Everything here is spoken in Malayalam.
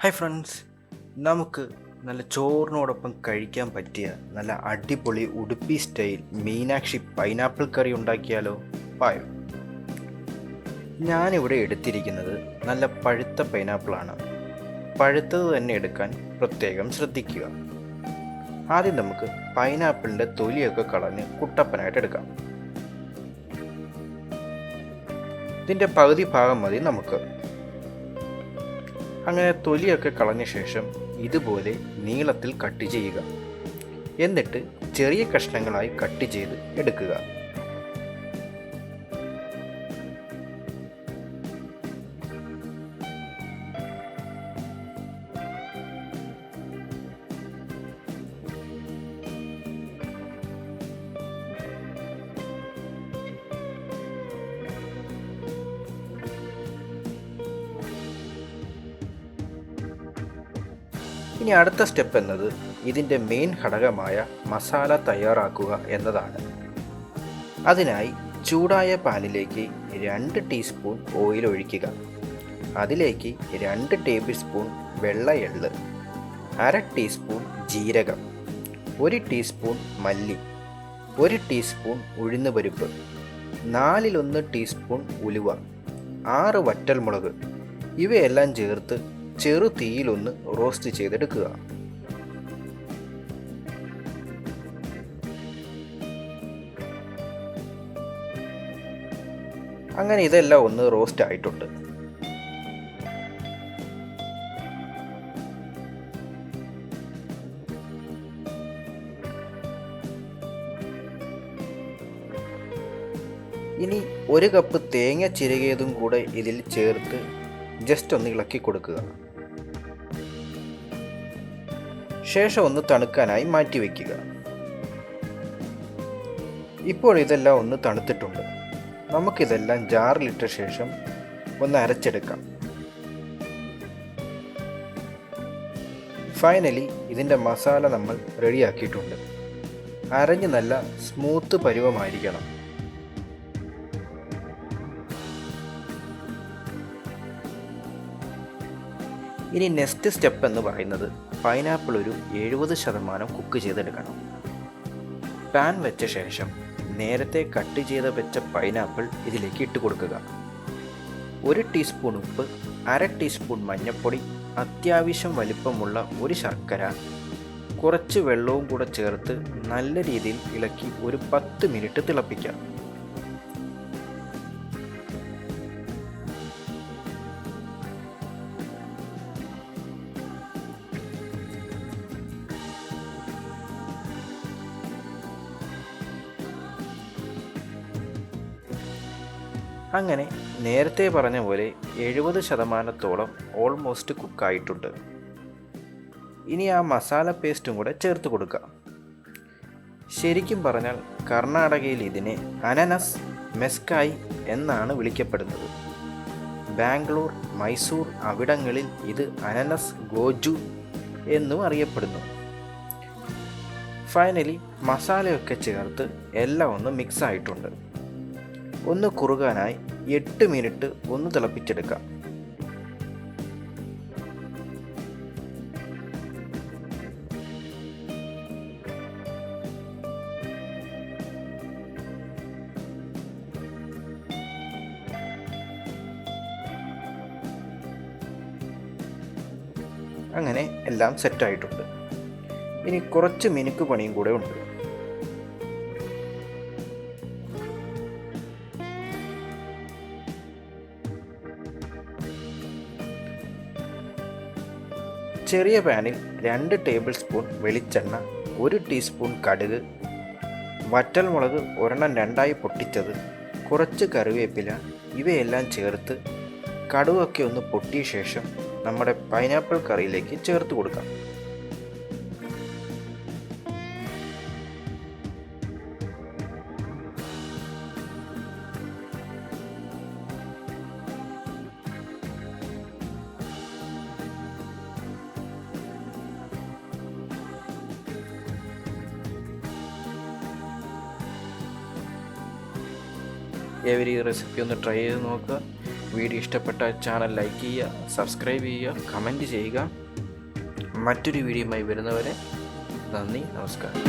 ഹായ് ഫ്രണ്ട്സ്, നമുക്ക് നല്ല ചോറിനോടൊപ്പം കഴിക്കാൻ പറ്റിയ നല്ല അടിപൊളി ഉടുപ്പി സ്റ്റൈൽ മീനാക്ഷി പൈനാപ്പിൾ കറി ഉണ്ടാക്കിയാലോ? പായോ. ഞാനിവിടെ എടുത്തിരിക്കുന്നത് നല്ല പഴുത്ത പൈനാപ്പിളാണ്. പഴുത്തത് തന്നെ എടുക്കാൻ പ്രത്യേകം ശ്രദ്ധിക്കുക. ആദ്യം നമുക്ക് പൈനാപ്പിളിൻ്റെ തൊലിയൊക്കെ കളഞ്ഞ് കുട്ടപ്പനായിട്ട് എടുക്കാം. ഇതിൻ്റെ പകുതി ഭാഗം മതി നമുക്ക്. അങ്ങനെ തൊലിയൊക്കെ കളഞ്ഞ ശേഷം ഇതുപോലെ നീളത്തിൽ കട്ട് ചെയ്യുക. എന്നിട്ട് ചെറിയ കഷ്ണങ്ങളായി കട്ട് ചെയ്ത് എടുക്കുക. ഇനി അടുത്ത സ്റ്റെപ്പ് എന്നത് ഇതിൻ്റെ മെയിൻ ഘടകമായ മസാല തയ്യാറാക്കുക എന്നതാണ്. അതിനായി ചൂടായ പാനിലേക്ക് 2 ടീസ്പൂൺ ഓയിൽ ഒഴിക്കുക. അതിലേക്ക് 2 ടേബിൾ സ്പൂൺ വെള്ള എള്ള്, 1/2 ടീസ്പൂൺ ജീരകം, 1 ടീസ്പൂൺ മല്ലി, 1 ടീസ്പൂൺ ഉഴുന്നുപരിപ്പ്, 1/4 ടീസ്പൂൺ ഉലുവ, 6 വറ്റൽമുളക് ഇവയെല്ലാം ചേർത്ത് ചെറു തീയിലൊന്ന് റോസ്റ്റ് ചെയ്തെടുക്കുക. അങ്ങനെ ഇതെല്ലാം ഒന്ന് റോസ്റ്റ് ആയിട്ടുണ്ട്. ഇനി 1 കപ്പ് തേങ്ങ ചിരകിയതും കൂടെ ഇതിൽ ചേർത്ത് ജസ്റ്റ് ഒന്ന് ഇളക്കി കൊടുക്കുക. ശേഷം ഒന്ന് തണുക്കാനായി മാറ്റി വയ്ക്കുക. ഇപ്പോൾ ഇതെല്ലാം ഒന്ന് തണുത്തിട്ടുണ്ട്. നമുക്കിതെല്ലാം ജാറിലിട്ട ശേഷം ഒന്ന് അരച്ചെടുക്കാം. ഫൈനലി ഇതിൻ്റെ മസാല നമ്മൾ റെഡിയാക്കിയിട്ടുണ്ട്. അരഞ്ഞ് നല്ല സ്മൂത്ത് പരുവമായിരിക്കണം. ഇനി നെക്സ്റ്റ് സ്റ്റെപ്പ് എന്ന് പറയുന്നത് പൈനാപ്പിൾ ഒരു 70% കുക്ക് ചെയ്തെടുക്കണം. പാൻ വെച്ച ശേഷം നേരത്തെ കട്ട് ചെയ്ത് വെച്ച പൈനാപ്പിൾ ഇതിലേക്ക് ഇട്ട് കൊടുക്കുക. 1 ടീസ്പൂൺ ഉപ്പ്, 1/2 ടീസ്പൂൺ മഞ്ഞൾപ്പൊടി, അത്യാവശ്യം വലിപ്പമുള്ള ഒരു ശർക്കര, കുറച്ച് വെള്ളവും കൂടെ ചേർത്ത് നല്ല രീതിയിൽ ഇളക്കി ഒരു 10 മിനിറ്റ് തിളപ്പിക്കാം. അങ്ങനെ നേരത്തെ പറഞ്ഞ പോലെ 70%-ഓളം ഓൾമോസ്റ്റ് കുക്കായിട്ടുണ്ട്. ഇനി ആ മസാല പേസ്റ്റും കൂടെ ചേർത്ത് കൊടുക്കുക. ശരിക്കും പറഞ്ഞാൽ കർണാടകയിൽ ഇതിനെ അനനസ് മെസ്കായ് എന്നാണ് വിളിക്കപ്പെടുന്നത്. ബാംഗ്ലൂർ, മൈസൂർ അവിടങ്ങളിൽ ഇത് അനനസ് ഗോജു എന്നും അറിയപ്പെടുന്നു. ഫൈനലി മസാലയൊക്കെ ചേർത്ത് എല്ലാം ഒന്ന് മിക്സ് ആയിട്ടുണ്ട്. ഒന്ന് കുറുകാനായി 8 മിനിറ്റ് ഒന്ന് തിളപ്പിച്ചെടുക്കാം. അങ്ങനെ എല്ലാം സെറ്റായിട്ടുണ്ട്. ഇനി കുറച്ച് മിനുക്ക് പണിയും കൂടെ ഉണ്ട്. ചെറിയ പാനിൽ 2 ടേബിൾ സ്പൂൺ വെളിച്ചെണ്ണ, 1 ടീസ്പൂൺ കടുക്, വറ്റൽമുളക് 2 പൊട്ടിച്ചത്, കുറച്ച് കറിവേപ്പില ഇവയെല്ലാം ചേർത്ത് കടുകൊക്കെ ഒന്ന് പൊട്ടിയ ശേഷം നമ്മുടെ പൈനാപ്പിൾ കറിയിലേക്ക് ചേർത്ത് കൊടുക്കാം. ഈ റെസിപ്പി ഒന്ന് ട്രൈ ചെയ്ത് നോക്കുക. വീഡിയോ ഇഷ്ടപ്പെട്ട ചാനൽ ലൈക്ക് ചെയ്യുക, സബ്സ്ക്രൈബ് ചെയ്യുക, കമൻറ്റ് ചെയ്യുക. മറ്റൊരു വീഡിയോയുമായി വരുന്നവരെ നന്ദി, നമസ്കാരം.